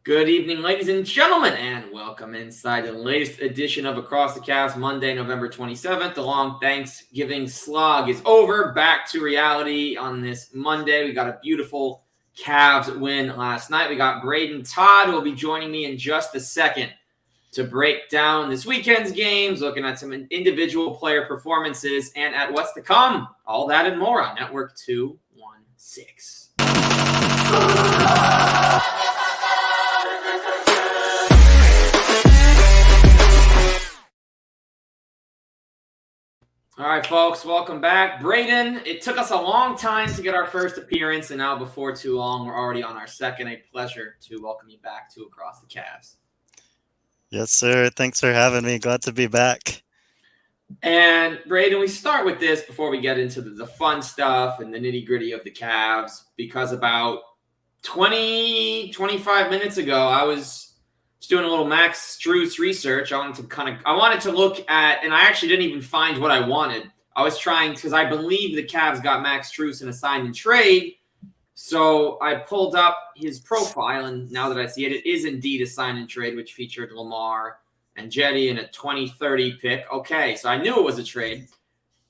Good evening, ladies and gentlemen, and welcome inside the latest edition of Across the Cavs, Monday, November 27th. The long Thanksgiving slog is over. Back to reality on this Monday. We got a beautiful Cavs win last night. We got Brayden Todd, who will be joining me in just a second to break down this weekend's games, looking at some individual player performances, and at what's to come. All that and more on Network 216. All right, folks, welcome back. Brayden, it took us a long time to get our first appearance, and now before too long, we're already on our second. A pleasure to welcome you back to Across the Cavs. Yes, sir. Thanks for having me. Glad to be back. And, Brayden, we start with this before we get into the fun stuff and the nitty-gritty of the Cavs, because about 25 minutes ago, I was doing a little Max Strus research. I wanted to look at, and I actually didn't even find what I wanted. I was trying, because I believe the Cavs got Max Strus in a sign and trade. So I pulled up his profile, and now that I see it, it is indeed a sign and trade, which featured Lamar and Jetty and a 2030 pick. Okay, so I knew it was a trade.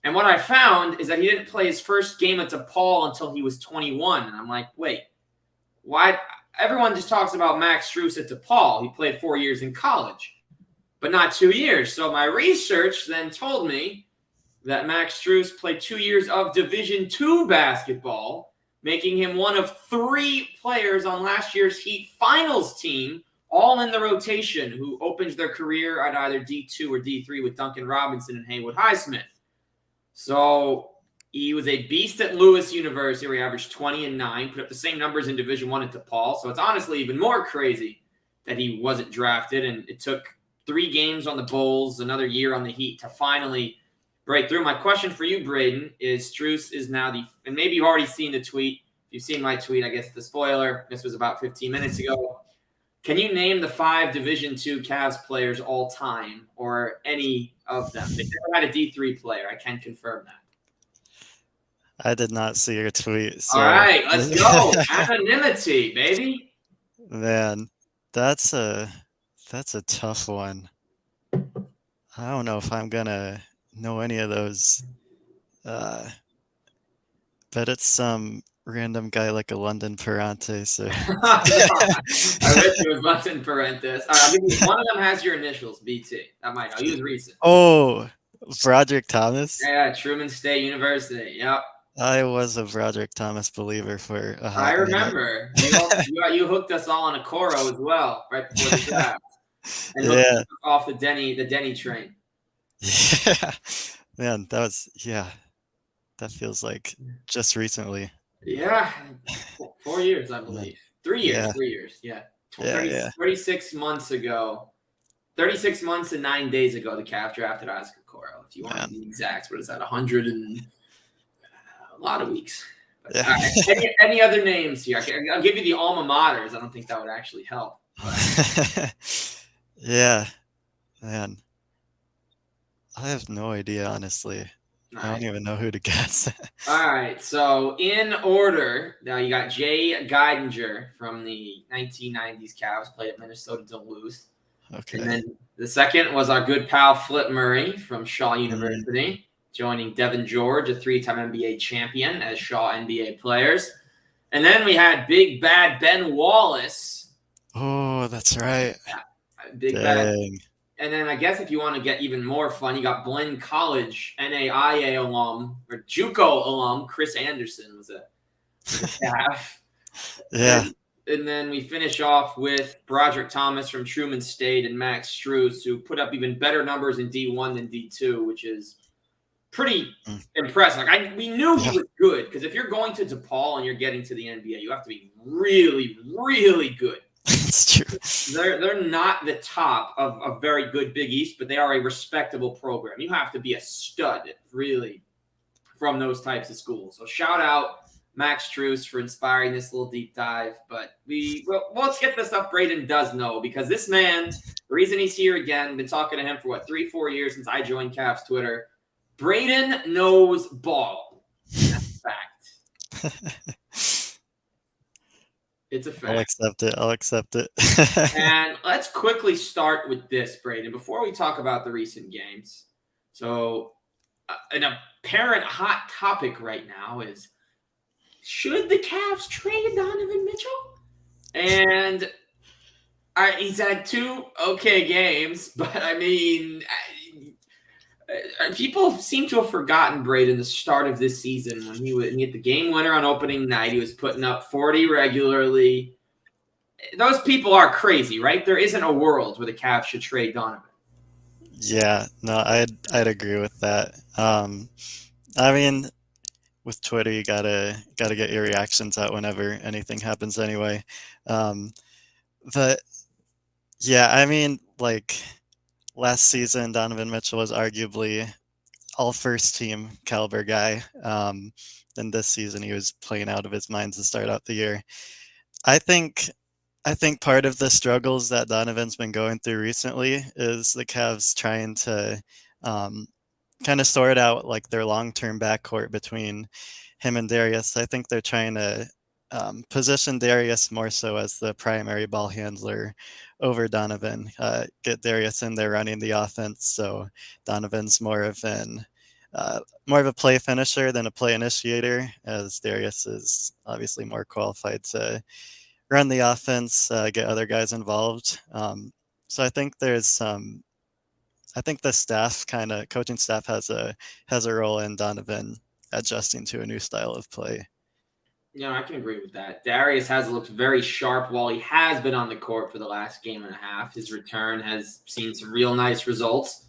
And what I found is that he didn't play his first game at DePaul until he was 21. And I'm like, wait, why? Everyone just talks about Max Strus at DePaul. He played 4 years in college, but not 2 years. So my research then told me that Max Strus played 2 years of Division II basketball, making him one of 3 players on last year's Heat finals team, all in the rotation, who opened their career at either D2 or D3 with Duncan Robinson and Haywood Highsmith. So he was a beast at Lewis University, where he averaged 20 and 9, put up the same numbers in Division I at DePaul. So it's honestly even more crazy that he wasn't drafted. And it took 3 games on the Bulls, another year on the Heat to finally break through. My question for you, Brayden, is Strus is now and maybe you've already seen the tweet. If you've seen my tweet, I guess the spoiler, this was about 15 minutes ago. Can you name the 5 Division II Cavs players all time, or any of them? They've never had a D3 player. I can confirm that. I did not see your tweet. So. All right, let's go. Anonymity, baby. Man, that's a tough one. I don't know if I'm gonna know any of those. But it's some random guy like a London Parentis. Or... I wish it was London Parentis. All right, I'll give you, one of them has your initials, BT. That might know. He was recent. Oh, Broderick Thomas? Yeah, Truman State University. Yep. I was a Broderick Thomas believer for a hot I remember. You hooked us all on a Coro as well, right before the draft. And hooked us off the Denny train. Yeah. Man, that feels like just recently. Yeah. 4 years, I believe. 3 years. 3 years. Yeah. 36 months ago. 36 months and 9 days ago, the Cavs drafted Isaac Okoro. If you want to be exact, what is that? 100 and a lot of weeks. But, right. Any other names here? I'll give you the alma maters. I don't think that would actually help. Yeah, man. I have no idea, honestly. I don't even know who to guess. All right, so in order, now you got Jay Geidinger from the 1990s Cavs, played at Minnesota Duluth. Okay. And then the second was our good pal Flip Murray from Shaw University, joining Devin George, a 3-time NBA champion, as Shaw NBA players. And then we had Big Bad Ben Wallace. Oh, that's right. Yeah, Big Bad. And then I guess if you want to get even more fun, you got Blinn College NAIA alum, or JUCO alum, Chris Anderson was a Cav. Yeah. And then we finish off with Broderick Thomas from Truman State and Max Strus, who put up even better numbers in D1 than D2, which is pretty impressive. Like we knew he was good, because if you're going to DePaul and you're getting to the NBA, you have to be really, really good. It's true. They're not the top of a very good Big East, but they are a respectable program. You have to be a stud, really, from those types of schools. So shout out Max Strus for inspiring this little deep dive. But let's get the stuff Brayden does know, because this man, the reason he's here again, been talking to him for 3-4 years since I joined Cavs Twitter. Brayden knows ball. That's a fact. It's a I'll fact. accept it. I'll accept it. And let's quickly start with this, Brayden, before we talk about the recent games. So, an apparent hot topic right now is, should the Cavs trade Donovan Mitchell? And he's had 2 okay games, but I mean, people seem to have forgotten Brayden the start of this season when he hit the game winner on opening night. He was putting up 40 regularly. Those people are crazy, right? There isn't a world where the Cavs should trade Donovan. Yeah, no, I'd agree with that. I mean, with Twitter, you gotta get your reactions out whenever anything happens anyway. Um, but yeah, I mean, like last season, Donovan Mitchell was arguably all first team caliber guy. Then this season, he was playing out of his mind to start out the year. I think I think part of the struggles that Donovan's been going through recently is the Cavs trying to um, kind of sort out like their long-term backcourt between him and Darius. I think they're trying to position Darius more so as the primary ball handler over Donovan. Get Darius in there running the offense, so Donovan's more of a play finisher than a play initiator, as Darius is obviously more qualified to run the offense, get other guys involved. So I think there's some. I think the staff, kind of coaching staff, has a role in Donovan adjusting to a new style of play. I can agree with that. Darius has looked very sharp while he has been on the court for the last game and a half. His return has seen some real nice results.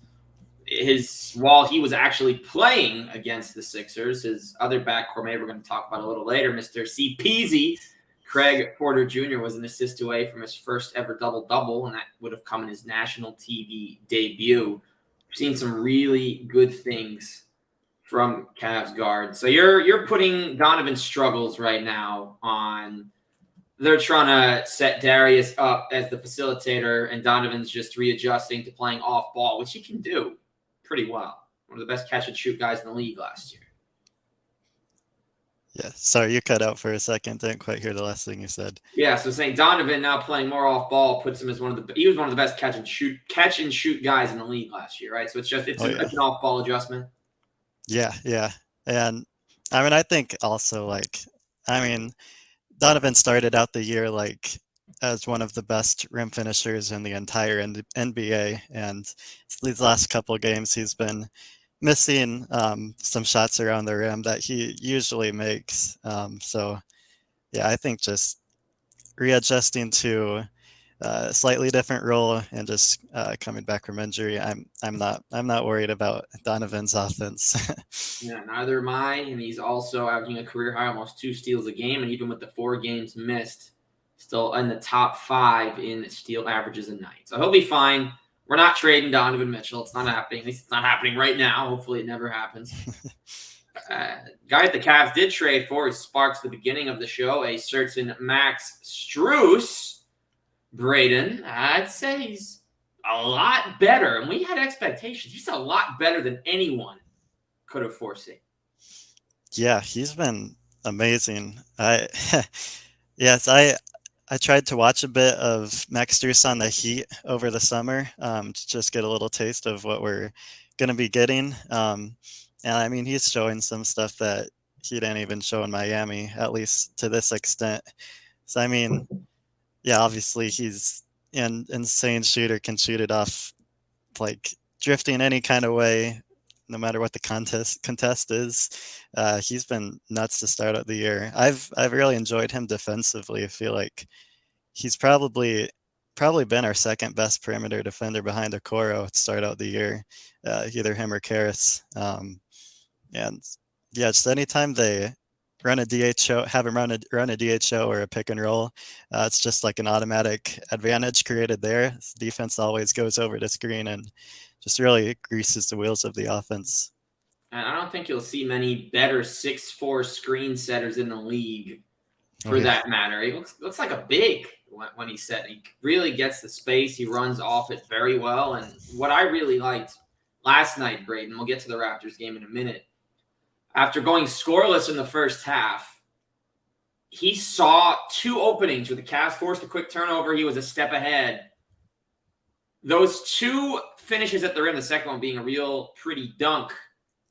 While he was actually playing against the Sixers, his other backcourt mate we're going to talk about a little later, Mr. C. Peasy, Craig Porter Jr. was an assist away from his first ever double-double, and that would have come in his national TV debut. We've seen some really good things from Cavs guard. So you're putting Donovan's struggles right now on. They're trying to set Darius up as the facilitator, and Donovan's just readjusting to playing off ball, which he can do pretty well. One of the best catch and shoot guys in the league last year. Yeah, sorry, you cut out for a second. Didn't quite hear the last thing you said. Yeah, so saying Donovan now playing more off ball puts him as he was one of the best catch and shoot guys in the league last year, right? So it's an off ball adjustment. Yeah, yeah, and I mean I think also Donovan started out the year as one of the best rim finishers in the entire NBA, and these last couple of games he's been missing some shots around the rim that he usually makes. So yeah, I think just readjusting to a slightly different role and just coming back from injury, I'm not worried about Donovan's offense. Yeah, neither am I, and he's also averaging a career high, almost 2 steals a game, and even with the 4 games missed, still in the top 5 in steal averages a night. So he'll be fine. We're not trading Donovan Mitchell. It's not happening. At least it's not happening right now. Hopefully it never happens. Guy that the Cavs did trade for sparks the beginning of the show, a certain Max Strus. Brayden, I'd say he's a lot better, and we had expectations. He's a lot better than anyone could have foreseen. Yeah, he's been amazing. Yes, I tried to watch a bit of Max Strus on the Heat over the summer to just get a little taste of what we're going to be getting. And I mean, he's showing some stuff that he didn't even show in Miami, at least to this extent. So, I mean, yeah, obviously he's an insane shooter, can shoot it off like drifting any kind of way, no matter what the contest is. He's been nuts to start out the year. I've really enjoyed him defensively. I feel like he's probably been our second best perimeter defender behind Okoro to start out the year, either him or Karras. And yeah, just anytime they run a DHO, have him run a DHO or a pick and roll, it's just like an automatic advantage created there. Defense always goes over the screen and just really greases the wheels of the offense. And I don't think you'll see many better 6'4" screen setters in the league, for that matter. He looks like a big when he's set. He really gets the space. He runs off it very well. And what I really liked last night, Brayden, we'll get to the Raptors game in a minute. After going scoreless in the first half, he saw two openings where the Cavs forced a quick turnover. He was a step ahead. Those two finishes at the rim, the second one being a real pretty dunk,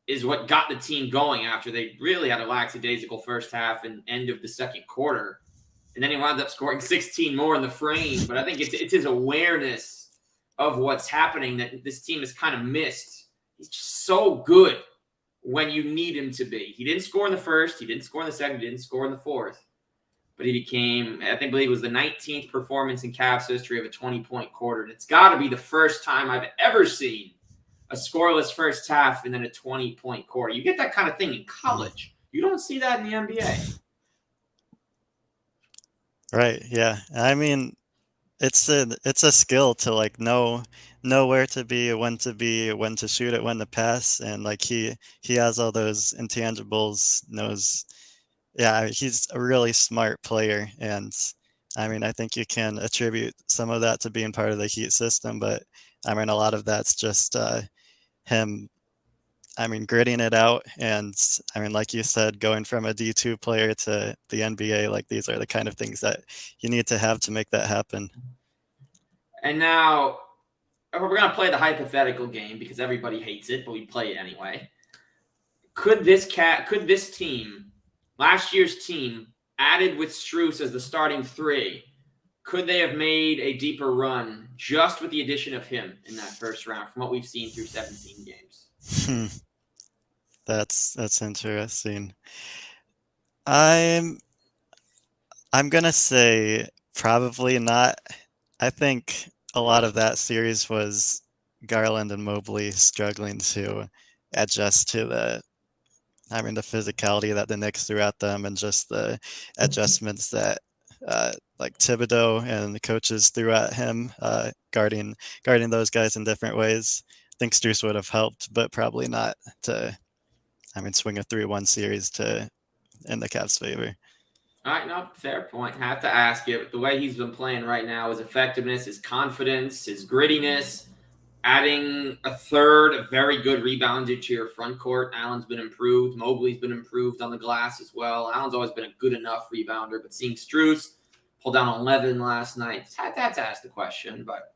is what got the team going after they really had a lackadaisical first half and end of the second quarter. And then he wound up scoring 16 more in the frame. But I think it's his awareness of what's happening that this team has kind of missed. He's just so good when you need him to be. He didn't score in the first. He didn't score in the second. He didn't score in the fourth. But he became, I believe it was the 19th performance in Cavs history of a 20-point quarter. And it's got to be the first time I've ever seen a scoreless first half and then a 20-point quarter. You get that kind of thing in college. You don't see that in the NBA. Right. Yeah. I mean, it's a skill to like know where to be, when to shoot it, when to pass, and like he has all those intangibles. Knows. Yeah, he's a really smart player, and I mean, I think you can attribute some of that to being part of the Heat system, but I mean, a lot of that's just him. I mean, gritting it out, and I mean, like you said, going from a D2 player to the NBA, like these are the kind of things that you need to have to make that happen. And now we're going to play the hypothetical game because everybody hates it, but we play it anyway. Could this team, last year's team, added with Strus as the starting three, could they have made a deeper run just with the addition of him in that first round from what we've seen through 17 games? That's interesting. I'm gonna say probably not. I think a lot of that series was Garland and Mobley struggling to adjust to the physicality that the Knicks threw at them, and just the adjustments that like Thibodeau and the coaches threw at him, guarding those guys in different ways. I think Strus would have helped, but probably not to, swing a 3-1 series in the Cavs' favor. All right, no, fair point. Have to ask it. The way he's been playing right now, his effectiveness, his confidence, his grittiness, adding a third, a very good rebounder to your front court. Allen's been improved. Mobley's been improved on the glass as well. Allen's always been a good enough rebounder, but seeing Strus pull down 11 last night, had to ask the question. But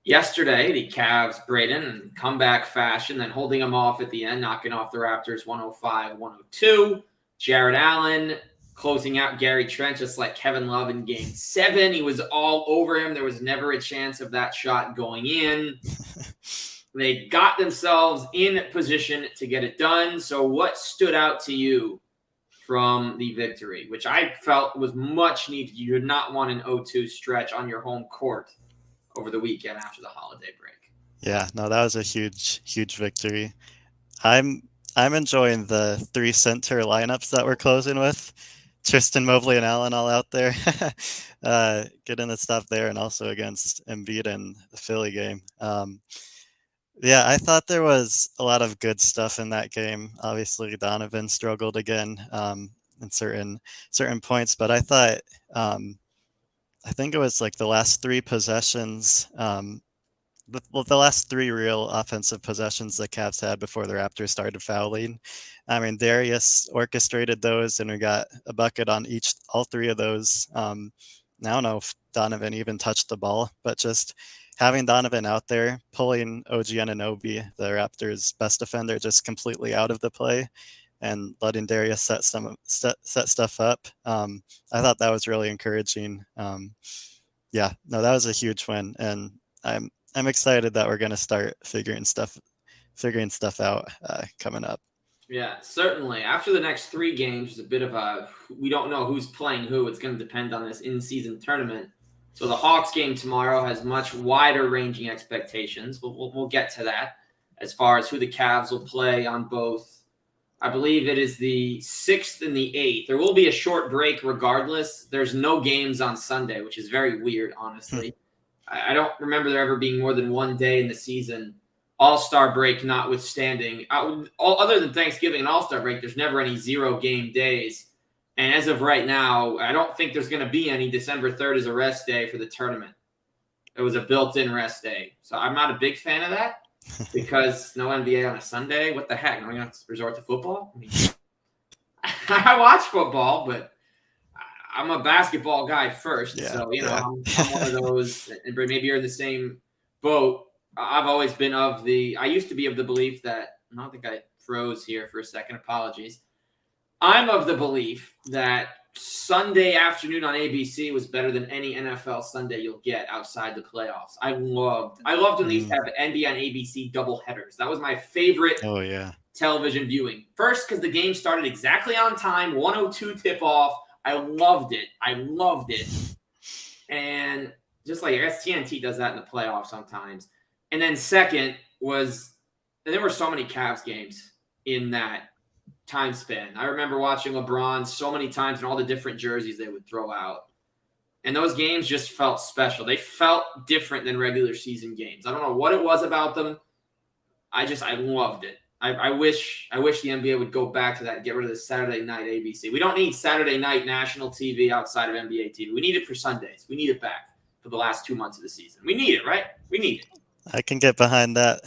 yesterday, the Cavs, Brayden, in comeback fashion, then holding him off at the end, knocking off the Raptors 105-102. Jared Allen closing out Gary Trent just like Kevin Love in Game 7. He was all over him. There was never a chance of that shot going in. They got themselves in position to get it done. So what stood out to you from the victory, which I felt was much needed? You did not want an 0-2 stretch on your home court over the weekend after the holiday break. Yeah, no, that was a huge victory. I'm enjoying the 3 center lineups that we're closing with. Tristan, Mobley, and Allen all out there, getting the stuff there, and also against Embiid in the Philly game. Yeah, I thought there was a lot of good stuff in that game. Obviously, Donovan struggled again in certain points, but I thought, I think it was like the last 3 possessions. The last 3 real offensive possessions the Cavs had before the Raptors started fouling. I mean, Darius orchestrated those, and we got a bucket on all 3 of those. I don't know if Donovan even touched the ball, but just having Donovan out there, pulling OG Anunoby, the Raptors' best defender, just completely out of the play, and letting Darius set stuff up. I thought that was really encouraging. Yeah, no, that was a huge win, and I'm excited that we're going to start figuring stuff out coming up. Yeah, certainly. After the next 3 games, there's a bit of we don't know who's playing who. It's going to depend on this in-season tournament. So the Hawks game tomorrow has much wider ranging expectations. We'll get to that as far as who the Cavs will play on both. I believe it is the 6th and the 8th. There will be a short break regardless. There's no games on Sunday, which is very weird, honestly. I don't remember there ever being more than 1 day in the season, All-Star break notwithstanding. Other than Thanksgiving and All-Star break, there's never any 0-game days. And as of right now, I don't think there's going to be any. December 3rd is a rest day for the tournament. It was a built-in rest day. So I'm not a big fan of that because no NBA on a Sunday. What the heck? Are we going to resort to football? I watch football, but I'm a basketball guy first, Yeah, so yeah. I'm one of those. And maybe you're in the same boat. I've always been of the. I used to be of the belief that. I don't think I froze here for a second. Apologies. I'm of the belief that Sunday afternoon on ABC was better than any NFL Sunday you'll get outside the playoffs. I loved when they used to have NBA and ABC double headers. That was my favorite Oh, yeah. television viewing. First, because the game started exactly on time, 102 tip off. I loved it. And just like I guess TNT does that in the playoffs sometimes. And then second was, and there were so many Cavs games in that time span. I remember watching LeBron so many times and all the different jerseys they would throw out. And those games just felt special. They felt different than regular season games. I don't know what it was about them. I loved it. I wish the NBA would go back to that and get rid of the Saturday night ABC. We don't need Saturday night national TV outside of NBA TV. We need it for Sundays. We need it back for the last 2 months of the season. We need it, right? We need it. I can get behind that.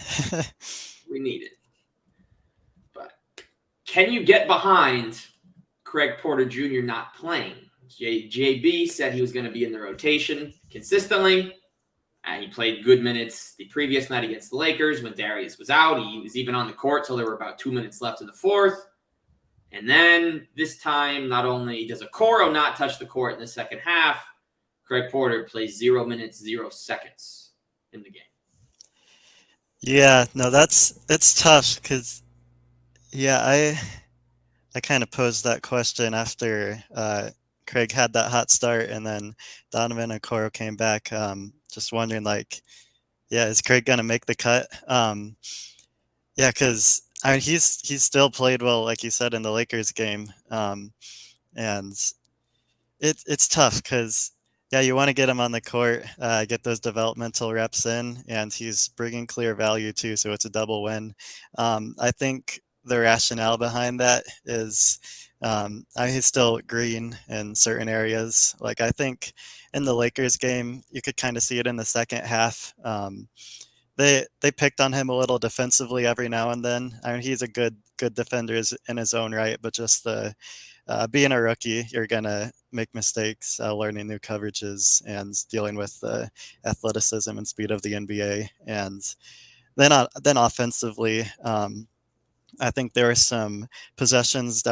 We need it. But can you get behind Craig Porter Jr. not playing? JB said he was going to be in the rotation consistently. He played good minutes the previous night against the Lakers when Darius was out. He was even on the court till there were about 2 minutes left in the fourth. And then this time, not only does Okoro not touch the court in the second half, Craig Porter plays 0 minutes, 0 seconds in the game. Yeah, no, it's tough because, yeah, I kind of posed that question after Craig had that hot start, and then Donovan and Okoro came back. Just wondering, like, yeah, is Craig gonna make the cut? Yeah, because I mean, he's still played well, like you said, in the Lakers game, and it's tough because, yeah, you want to get him on the court, get those developmental reps in, and he's bringing clear value too, so it's a double win. I think the rationale behind that is, I mean, he's still green in certain areas. Like, I think in the Lakers game, you could kind of see it in the second half. They picked on him a little defensively every now and then. I mean, he's a good defender in his own right, but just the being a rookie, you're gonna make mistakes, learning new coverages and dealing with the athleticism and speed of the NBA. And then offensively, I think there were some possessions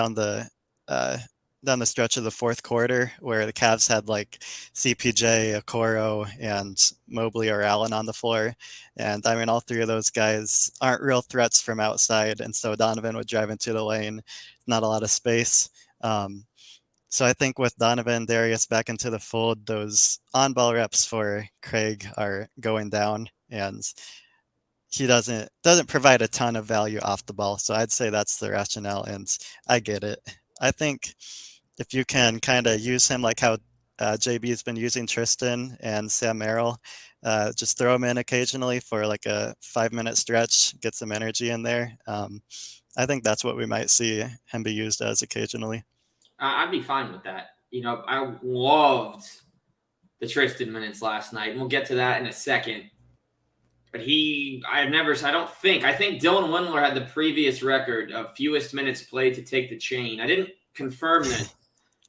uh, down the stretch of the fourth quarter where the Cavs had like CPJ, Okoro, and Mobley or Allen on the floor. And I mean, all three of those guys aren't real threats from outside. And so Donovan would drive into the lane, not a lot of space. So I think with Donovan, Darius back into the fold, those on-ball reps for Craig are going down, and he doesn't provide a ton of value off the ball. So I'd say that's the rationale, and I get it. I think if you can kind of use him like how JB has been using Tristan and Sam Merrill, just throw him in occasionally for like a 5-minute stretch, get some energy in there. I think that's what we might see him be used as occasionally. I'd be fine with that. I loved the Tristan minutes last night, and we'll get to that in a second. But I think Dylan Windler had the previous record of fewest minutes played to take the chain. I didn't confirm this,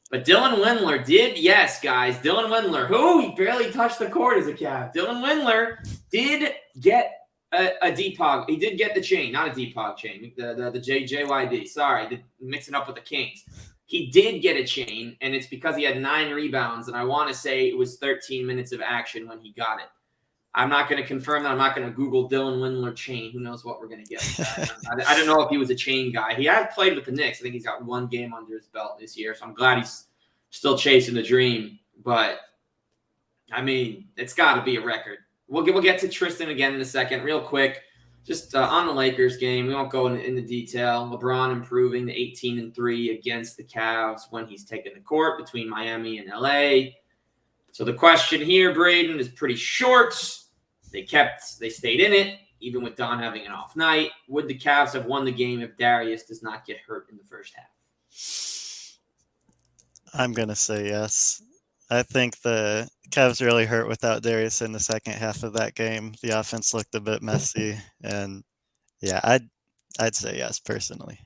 but Dylan Windler did, yes, guys. Dylan Windler, who he barely touched the court as a Cav. Dylan Windler did get a DPOG. He did get the chain, not a DPOG chain, the JYD. Sorry, mixing up with the Kings. He did get a chain, and it's because he had 9 rebounds, and I want to say it was 13 minutes of action when he got it. I'm not going to confirm that. I'm not going to Google Dylan Windler chain. Who knows what we're going to get with that. I don't know if he was a chain guy. He has played with the Knicks. I think he's got 1 game under his belt this year, so I'm glad he's still chasing the dream. But, I mean, it's got to be a record. We'll get to Tristan again in a second. Real quick, just on the Lakers game, we won't go into detail. LeBron improving to 18-3 against the Cavs when he's taken the court between Miami and LA. So the question here, Brayden, is pretty short. They stayed in it, even with Don having an off night. Would the Cavs have won the game if Darius does not get hurt in the first half? I'm going to say yes. I think the Cavs really hurt without Darius in the second half of that game. The offense looked a bit messy, and yeah, I'd say yes personally.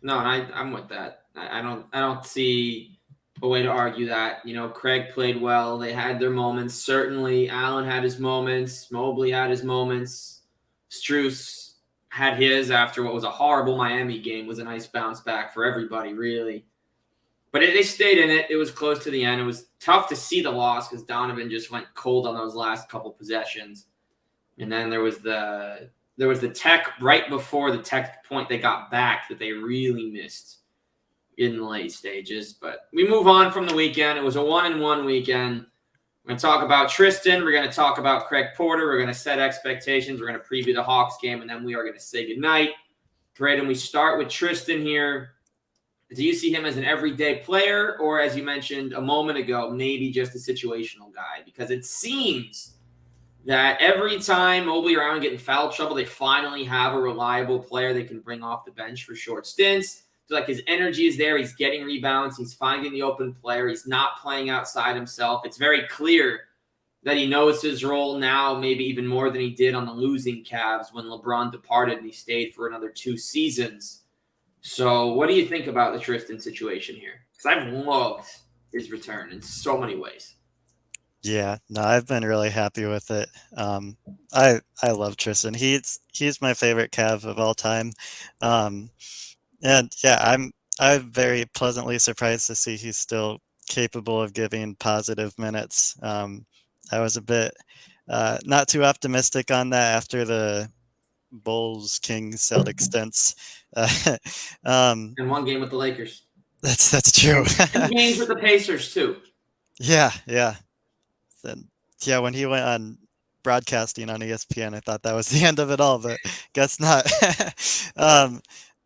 No, I'm with that. I don't see a way to argue that. Craig played well. They had their moments. Certainly, Allen had his moments. Mobley had his moments. Strus had his after what was a horrible Miami game. It was a nice bounce back for everybody, really. But they stayed in it. It was close to the end. It was tough to see the loss because Donovan just went cold on those last couple possessions. And then there was the tech right before the tech point they got back that they really missed in the late stages. But we move on from the weekend. It was a 1-1 weekend. We're going to talk about Tristan. We're going to talk about Craig Porter. We're going to set expectations. We're going to preview the Hawks game, and then we are going to say goodnight. Brayden, we start with Tristan here. Do you see him as an everyday player or, as you mentioned a moment ago, maybe just a situational guy? Because it seems that every time Mobley or Allen get in foul trouble, they finally have a reliable player they can bring off the bench for short stints. So like his energy is there. He's getting rebounds. He's finding the open player. He's not playing outside himself. It's very clear that he knows his role now, maybe even more than he did on the losing Cavs when LeBron departed and he stayed for another 2 seasons. So what do you think about the Tristan situation here? Because I've loved his return in so many ways. Yeah, no, I've been really happy with it. I love Tristan. He's my favorite Cav of all time. And yeah, I'm very pleasantly surprised to see he's still capable of giving positive minutes. I was a bit not too optimistic on that after the Bulls, Kings, Celtics stints. And 1 game with the Lakers. That's true. 2 games with the Pacers, too. Yeah. Then, yeah, when he went on broadcasting on ESPN, I thought that was the end of it all, but guess not.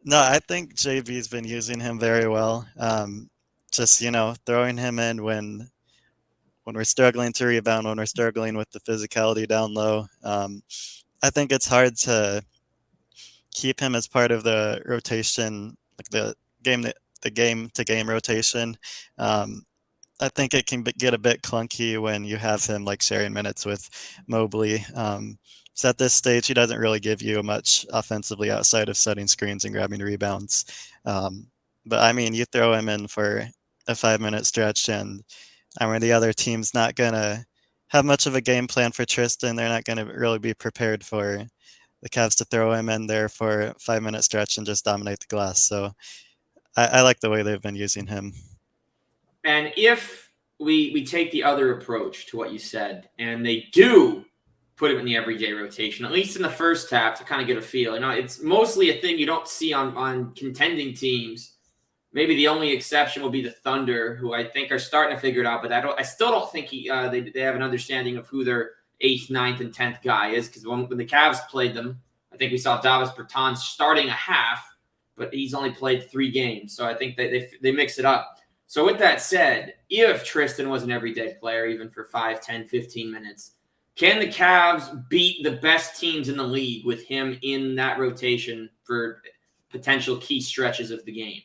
No, I think JB's been using him very well. Just, throwing him in when we're struggling to rebound, when we're struggling with the physicality down low. I think it's hard to keep him as part of the rotation, like the game-to-game rotation. I think it can get a bit clunky when you have him like sharing minutes with Mobley. So at this stage, he doesn't really give you much offensively outside of setting screens and grabbing rebounds. But I mean, you throw him in for a 5-minute stretch, and I mean, the other team's not going to have much of a game plan for Tristan. They're not going to really be prepared for the Cavs to throw him in there for a 5-minute stretch and just dominate the glass. So I like the way they've been using him. And if we take the other approach to what you said, and they do put him in the everyday rotation, at least in the first half, to kind of get a feel. It's mostly a thing you don't see on contending teams. Maybe the only exception will be the Thunder, who I think are starting to figure it out. But I still don't think they have an understanding of who their 8th, 9th, and 10th guy is. Because when the Cavs played them, I think we saw Davis Bertans starting a half, but he's only played 3 games. So I think they mix it up. So with that said, if Tristan was an everyday player, even for 5, 10, 15 minutes, can the Cavs beat the best teams in the league with him in that rotation for potential key stretches of the game?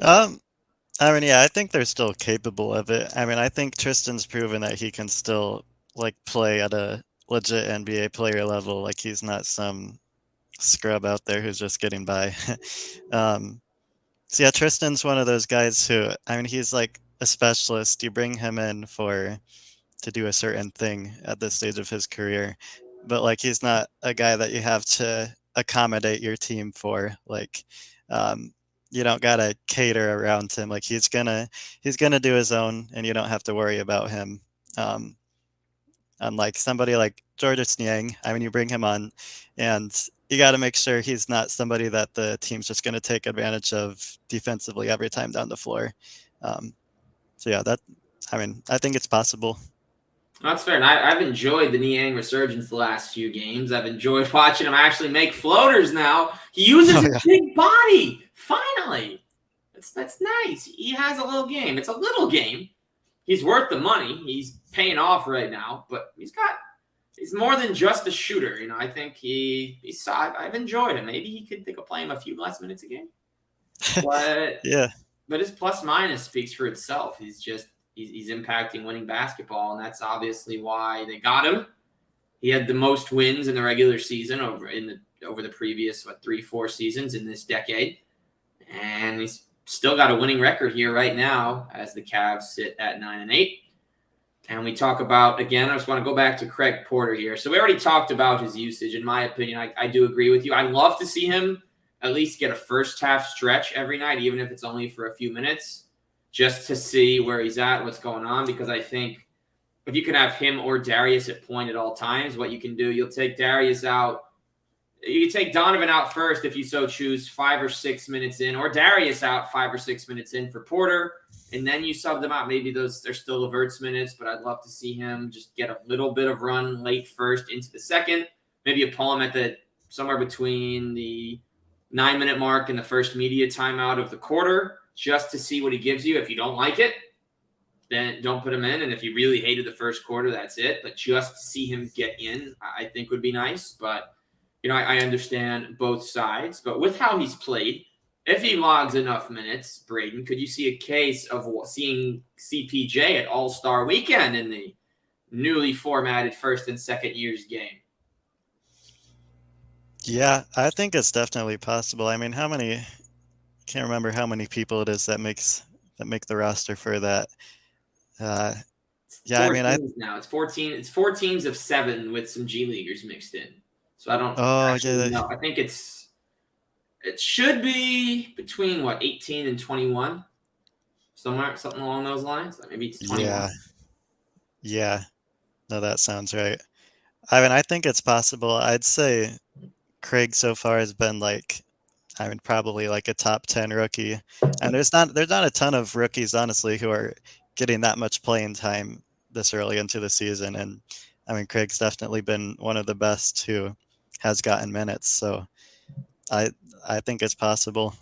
I mean, yeah, I think they're still capable of it. I mean, I think Tristan's proven that he can still play at a legit NBA player level. Like he's not some scrub out there who's just getting by. So yeah, Tristan's one of those guys who, I mean, he's like a specialist. You bring him in to do a certain thing at this stage of his career, but he's not a guy that you have to accommodate your team for. You don't gotta cater around him. He's gonna do his own, and you don't have to worry about him. Unlike somebody like Georges Niang, I mean, you bring him on, and you got to make sure he's not somebody that the team's just going to take advantage of defensively every time down the floor. So yeah, I think it's possible. That's fair. And I've enjoyed the Niang resurgence the last few games. I've enjoyed watching him actually make floaters now. He uses his big body. Finally. That's nice. He has a little game. It's a little game. He's worth the money. He's paying off right now, but he's more than just a shooter. I think I've enjoyed him. Maybe he could play him a few less minutes a game. But yeah. But his plus minus speaks for itself. He's impacting winning basketball, and that's obviously why they got him. He had the most wins in the regular season over the previous 3-4 seasons in this decade, and he's still got a winning record here right now as the Cavs sit at 9-8. And we talk about, again, I just want to go back to Craig Porter here. So we already talked about his usage. In my opinion, I do agree with you. I'd love to see him at least get a first half stretch every night, even if it's only for a few minutes, just to see where he's at, what's going on. Because I think if you can have him or Darius at point at all times, what you can do, you'll take Darius out. You take Donovan out first if you so choose, 5 or 6 minutes in, or Darius out 5 or 6 minutes in for Porter, and then you sub them out. Maybe they're still Levert's minutes, but I'd love to see him just get a little bit of run late first into the second. Maybe you pull him at the somewhere between the 9-minute mark and the first media timeout of the quarter, just to see what he gives you. If you don't like it, then don't put him in. And if you really hated the first quarter, that's it. But just to see him get in, I think would be nice. But I understand both sides, but with how he's played, if he logs enough minutes, Brayden, could you see a case of seeing CPJ at All-Star Weekend in the newly formatted first and second year's game? Yeah, I think it's definitely possible. I mean, can't remember how many people it is that make the roster for that. Yeah, I mean, now it's 14. It's 4 teams of 7 with some G Leaguers mixed in. So I don't know. I think it should be between 18 and 21, something along those lines. Maybe it's 21. Yeah. No, that sounds right. I mean, I think it's possible. I'd say Craig so far has been probably like a top 10 rookie, and there's not a ton of rookies, honestly, who are getting that much playing time this early into the season. And I mean, Craig's definitely been one of the best who has gotten minutes. So I think it's possible.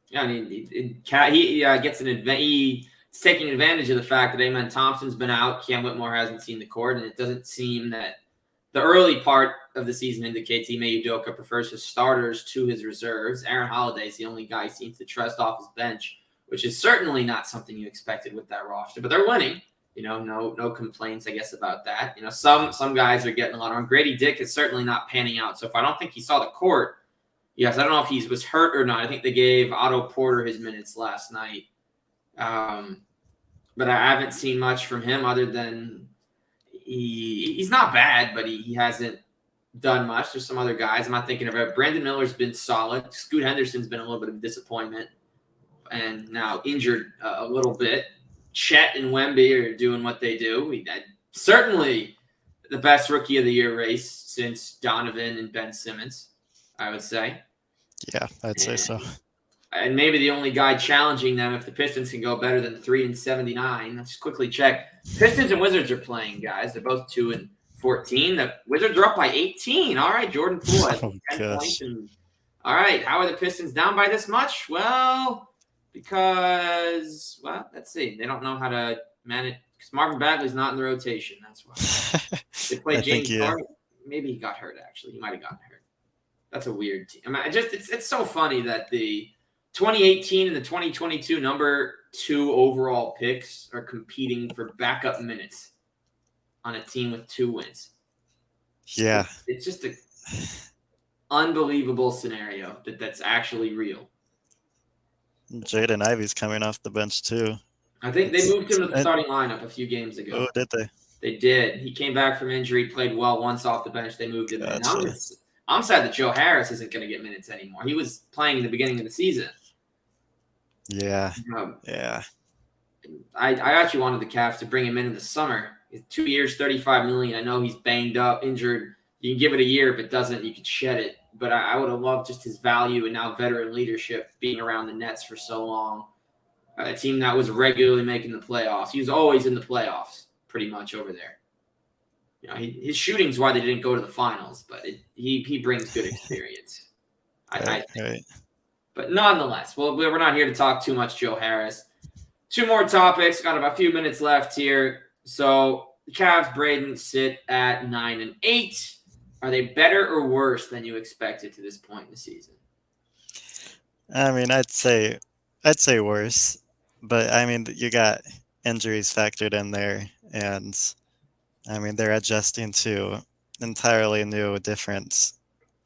Yeah, I mean, he gets an advantage. He's taking advantage of the fact that Amen Thompson's been out. Cam Whitmore hasn't seen the court, and it doesn't seem that the early part of the season indicates Ime Udoka prefers his starters to his reserves. Aaron Holiday is the only guy he seems to trust off his bench, which is certainly not something you expected with that roster. But they're winning. No complaints, I guess, about that. Some guys are getting a lot on. Grady Dick is certainly not panning out. So if I don't think he saw the court, yes, I don't know if he was hurt or not. I think they gave Otto Porter his minutes last night. But I haven't seen much from him other than he's not bad, but he hasn't done much. There's some other guys I'm not thinking of it. Brandon Miller's been solid. Scoot Henderson's been a little bit of a disappointment and now injured a little bit. Chet and Wemby are doing what they do. Certainly the best rookie of the year race since Donovan and Ben Simmons, I would say. Yeah, I'd say so. And maybe the only guy challenging them if the Pistons can go better than 3-79. Let's quickly check. Pistons and Wizards are playing, guys. They're both 2-14. The Wizards are up by 18. All right, Jordan Poole has 10 points. All right, how are the Pistons down by this much? Well, let's see. They don't know how to manage because Marvin Bagley's not in the rotation. That's why. They played James Harden. Maybe he got hurt, actually. He might have gotten hurt. That's a weird team. I mean, it's so funny that the 2018 and the 2022 number 2 overall picks are competing for backup minutes on a team with 2 wins. Yeah. It's just an unbelievable scenario that's actually real. Jaden Ivey's coming off the bench too. I think they moved him to the starting lineup a few games ago. Oh, did they? They did. He came back from injury, played well once off the bench. They moved him in. I'm sad that Joe Harris isn't going to get minutes anymore. He was playing in the beginning of the season. Yeah. Yeah. I actually wanted the Cavs to bring him in the summer. He's 2 years, $35 million. I know he's banged up, injured. You can give it a year. If it doesn't, you can shed it. But I would have loved just his value and now veteran leadership being around the Nets for so long. A team that was regularly making the playoffs. He was always in the playoffs pretty much over there. His shooting's why they didn't go to the finals, but he brings good experience. I think. Right. But nonetheless, we're not here to talk too much Joe Harris. 2 more topics. Got about a few minutes left here. So the Cavs, Brayden, sit at 9-8. Are they better or worse than you expected to this point in the season? I mean, I'd say worse, but I mean, you got injuries factored in there, and I mean, they're adjusting to entirely new, different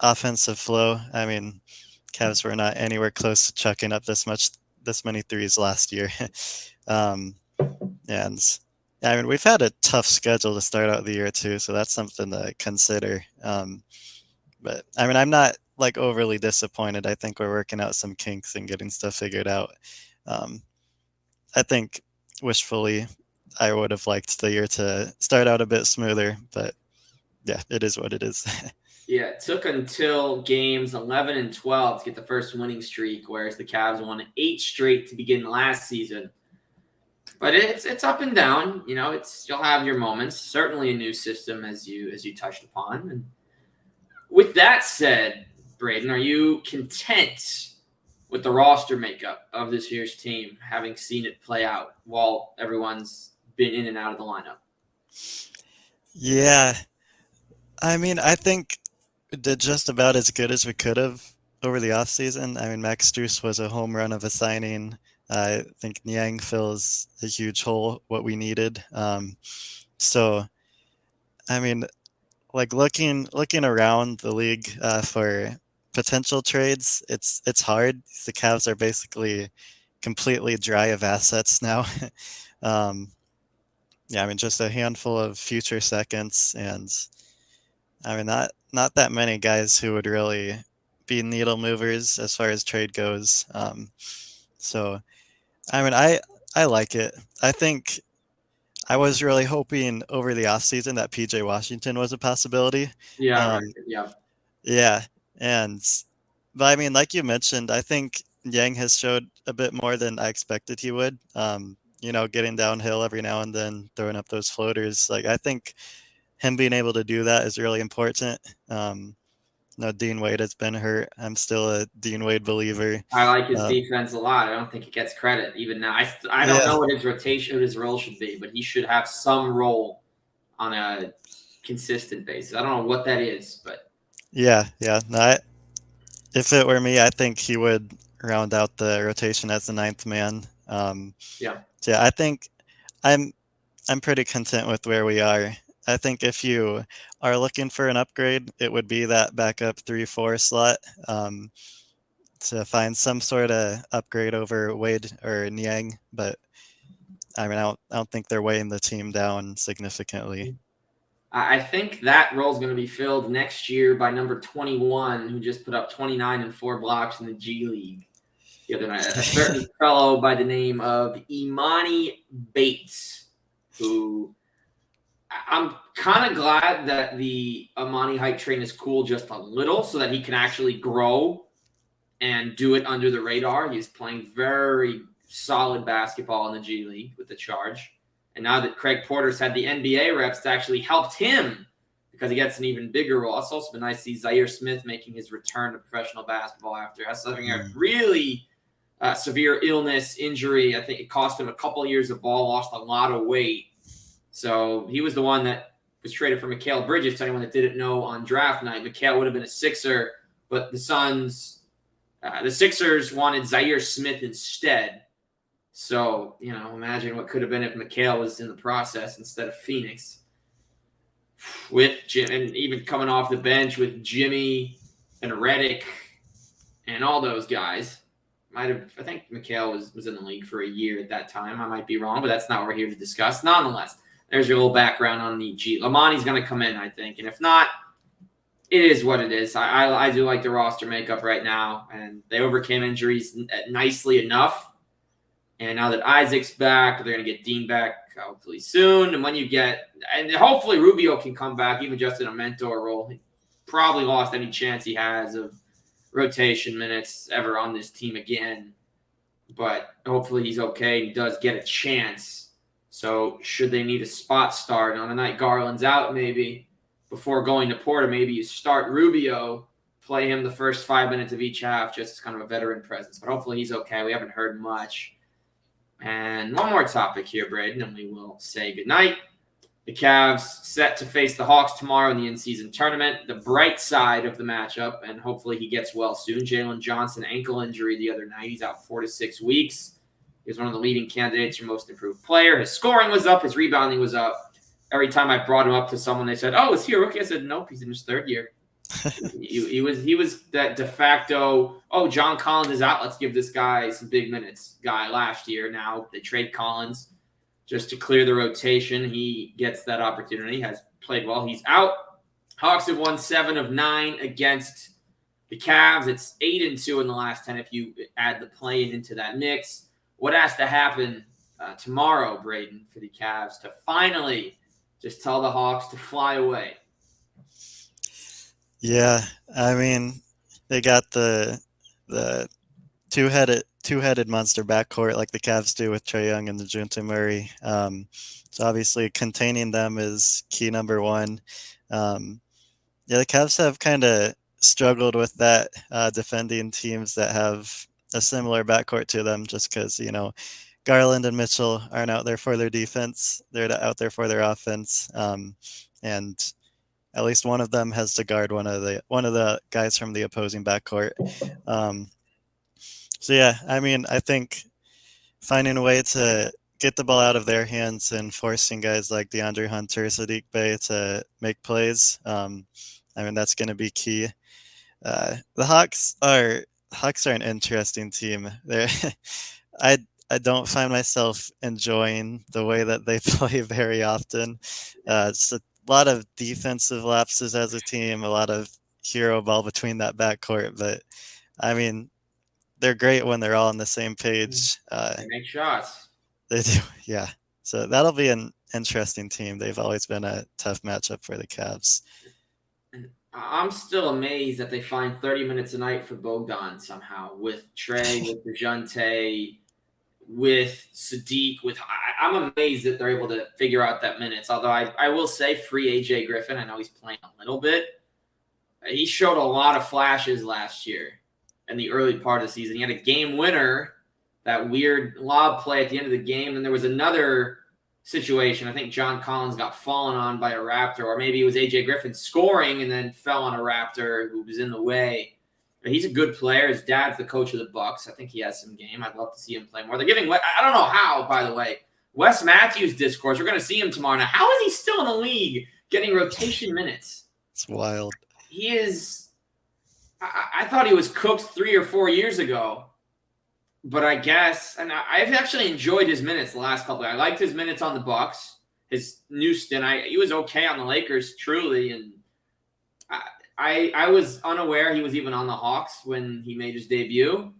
offensive flow. I mean, Cavs were not anywhere close to chucking up this this many threes last year. And I mean, we've had a tough schedule to start out the year too, so that's something to consider. But I mean, I'm not like overly disappointed. I think we're working out some kinks and getting stuff figured out. I think wishfully, I would have liked the year to start out a bit smoother, but yeah, it is what it is. Yeah, it took until games 11 and 12 to get the first winning streak, whereas the Cavs won 8 straight to begin last season. But it's up and down. You know, you'll have your moments. Certainly a new system, as you touched upon. And with that said, Brayden, are you content with the roster makeup of this year's team, having seen it play out while everyone's been in and out of the lineup? Yeah, I mean, I think we did just about as good as we could have over the offseason. I mean, Max Strus was a home run of a signing. I think Niang fills a huge hole, what we needed. So, I mean, like looking around the league for potential trades, it's hard. The Cavs are basically completely dry of assets now. Yeah, I mean, just a handful of future seconds, and I mean, not that many guys who would really be needle movers as far as trade goes. So, I mean, I like it. I think I was really hoping over the offseason that PJ Washington was a possibility. Yeah, right. Um, Yeah. yeah, and but I mean, like you mentioned, I think Yang has showed a bit more than I expected he would. You know, getting downhill every now and then, throwing up those floaters. Like I think him being able to do that is really important. No, Dean Wade has been hurt. I'm still a Dean Wade believer. I like his Uh, defense a lot. I don't think he gets credit even now. I don't yeah, know what his role should be, but he should have some role on a consistent basis. I don't know what that is, but yeah. No, if it were me, I think he would round out the rotation as the ninth man. yeah. So yeah, I think I'm pretty content with where we are. I think if you are looking for an upgrade, it would be that backup 3-4 slot. To find some sort of upgrade over Wade or Niang, but I mean, I don't think they're weighing the team down significantly. I think that role is going to be filled next year by number 21, who just put up 29 and 4 blocks in the G League the other night. A certain fellow by the name of Imani Bates, who I'm kind of glad that the Imani hype train is cool just a little so that he can actually grow and do it under the radar. He's playing very solid basketball in the G League with the Charge. And now that Craig Porter's had the NBA reps, to actually helped him because he gets an even bigger role. It's also been nice to see Zaire Smith making his return to professional basketball after having a really severe illness, injury. I think it cost him a couple of years of ball, lost a lot of weight. So he was the one that was traded for Mikal Bridges, to anyone that didn't know on draft night. Mikal would have been a Sixer, but the Sixers wanted Zaire Smith instead. So, you know, imagine what could have been if Mikal was in the process instead of Phoenix. With Jim, and even coming off the bench with Jimmy and Redick and all those guys. I think Mikal was in the league for a year at that time. I might be wrong, but that's not what we're here to discuss. Nonetheless, there's your little background on the G. Lamani's going to come in, I think. And if not, it is what it is. I do like the roster makeup right now, and they overcame injuries nicely enough. And now that Isaac's back, they're going to get Dean back hopefully soon. And and hopefully Rubio can come back, even just in a mentor role. He probably lost any chance he has of rotation minutes ever on this team again. But hopefully he's okay. He does get a chance. So should they need a spot start on a night Garland's out, maybe before going to Porter, maybe you start Rubio, play him the first 5 minutes of each half, just as kind of a veteran presence. But hopefully he's okay. We haven't heard much. And one more topic here, Brayden, and we will say goodnight. The Cavs set to face the Hawks tomorrow in the in-season tournament. The bright side of the matchup, and hopefully he gets well soon, Jalen Johnson, ankle injury the other night. He's out 4 to 6 weeks. He was one of the leading candidates for most improved player. His scoring was up. His rebounding was up. Every time I brought him up to someone, they said, "Oh, is he a rookie?" I said, "Nope, he's in his third year." He was that de facto, oh, John Collins is out, let's give this guy some big minutes guy last year. Now they trade Collins just to clear the rotation. He gets that opportunity, has played well. He's out. Hawks have won 7 of 9 against the Cavs. It's 8-2 in the last 10 if you add the play-in into that mix. What has to happen tomorrow, Brayden, for the Cavs to finally just tell the Hawks to fly away? Yeah, I mean, they got the two-headed monster backcourt like the Cavs do with Trae Young and DeJounte Murray. So obviously containing them is key number one. Yeah, the Cavs have kind of struggled with that, defending teams that have a similar backcourt to them, just because Garland and Mitchell aren't out there for their defense; they're out there for their offense. And at least one of them has to guard one of the guys from the opposing backcourt. So yeah, I mean, I think finding a way to get the ball out of their hands and forcing guys like DeAndre Hunter, Sadiq Bey to make plays. I mean, that's going to be key. The Hawks are an interesting team. I I don't find myself enjoying the way that they play very often. It's a lot of defensive lapses as a team, a lot of hero ball between that backcourt. But I mean, they're great when they're all on the same page. They make shots. They do, yeah. So that'll be an interesting team. They've always been a tough matchup for the Cavs. I'm still amazed that they find 30 minutes a night for Bogdan somehow with Trae, with DeJounte, with Sadiq. I'm amazed that they're able to figure out that minutes. Although I will say free AJ Griffin. I know he's playing a little bit. He showed a lot of flashes last year in the early part of the season. He had a game winner, that weird lob play at the end of the game. And there was another situation. I think John Collins got fallen on by a Raptor, or maybe it was AJ Griffin scoring and then fell on a Raptor who was in the way. But he's a good player. His dad's the coach of the Bucks. I think he has some game. I'd love to see him play more. They're giving, I don't know how, by the way, Wes Matthews discourse. We're going to see him tomorrow. Now, how is he still in the league getting rotation minutes? It's wild. He is. I thought he was cooked 3 or 4 years ago. But I guess, and I've actually enjoyed his minutes the last couple. I liked his minutes on the Bucks. His new stint, he was okay on the Lakers, truly. And I was unaware he was even on the Hawks when he made his debut.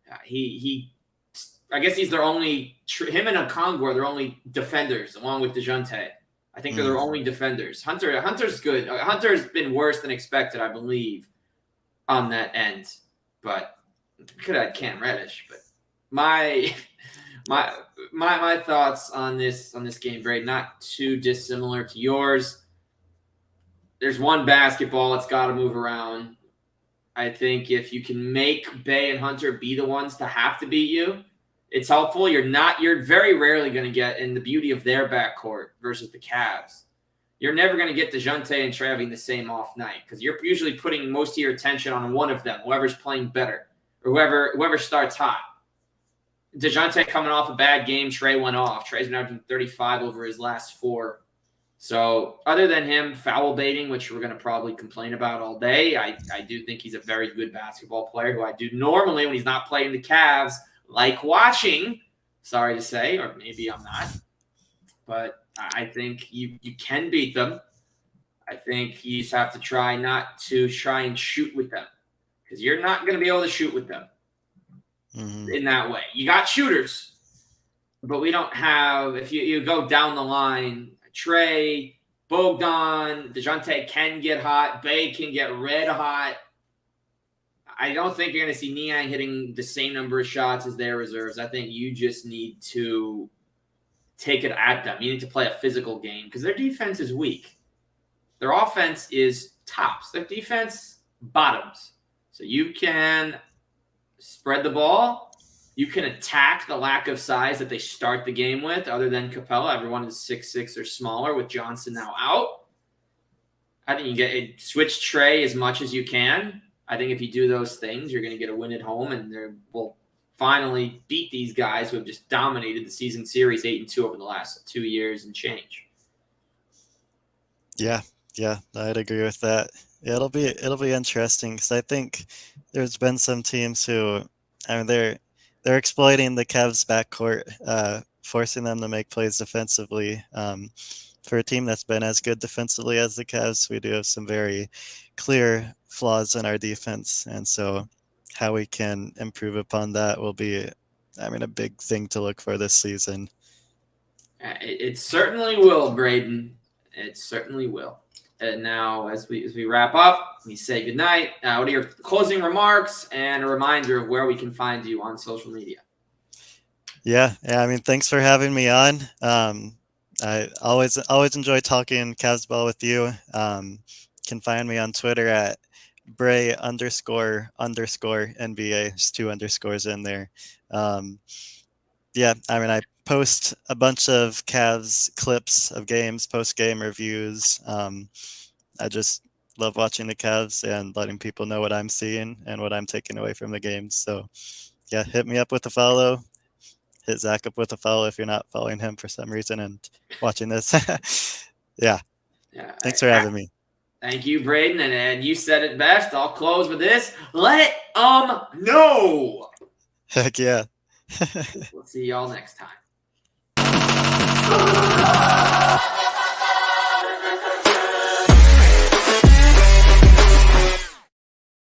I guess he's their only. Him and Okongwu are their only defenders, along with DeJounte. I think they're their only defenders. Hunter's good. Hunter's been worse than expected, I believe, on that end. But could have had Cam Reddish. But my thoughts on this game, Brayden, not too dissimilar to yours. There's one basketball that's got to move around. I think if you can make Bey and Hunter be the ones to have to beat you, it's helpful. You're very rarely going to get, in the beauty of their backcourt versus the Cavs, you're never going to get DeJounte and Trae having the same off night, because you're usually putting most of your attention on one of them, whoever's playing better, or whoever starts hot. DeJounte coming off a bad game, Trae went off. Trae's been averaging 35 over his last 4. So other than him foul baiting, which we're going to probably complain about all day, I do think he's a very good basketball player who I do normally, when he's not playing the Cavs, like watching. Sorry to say, or maybe I'm not. But I think you can beat them. I think you just have to try not to try and shoot with them, because you're not going to be able to shoot with them in that way. You got shooters, but we don't have, if you go down the line, Trae, Bogdan, DeJounte can get hot. Bey can get red hot. I don't think you're going to see Niang hitting the same number of shots as their reserves. I think you just need to take it at them. You need to play a physical game, because their defense is weak. Their offense is tops. Their defense bottoms. So you can spread the ball. You can attack the lack of size that they start the game with, other than Capella. Everyone is 6'6" or smaller, with Johnson now out. I think you switch Trae as much as you can. I think if you do those things, you're going to get a win at home, and they will finally beat these guys who have just dominated the season series 8-2 over the last 2 years and change. Yeah, I'd agree with that. Yeah, it'll be interesting because I think there's been some teams who, I mean, they're exploiting the Cavs backcourt, forcing them to make plays defensively. For a team that's been as good defensively as the Cavs, we do have some very clear flaws in our defense, and so how we can improve upon that will be, I mean, a big thing to look for this season. It certainly will, Brayden. It certainly will. And now, as we wrap up, we say goodnight. What are your closing remarks and a reminder of where we can find you on social media? Yeah. I mean, thanks for having me on. I always enjoy talking Cavs ball with you. Can find me on Twitter at Bray__NBA. There's 2 underscores in there. Yeah, I mean, I post a bunch of Cavs clips of games, post-game reviews. I just love watching the Cavs and letting people know what I'm seeing and what I'm taking away from the games. So, yeah, hit me up with a follow. Hit Zach up with a follow if you're not following him for some reason and watching this. Yeah. Thanks for having me. Thank you, Brayden. And you said it best. I'll close with this. Let 'em know. Heck yeah. We'll see y'all next time.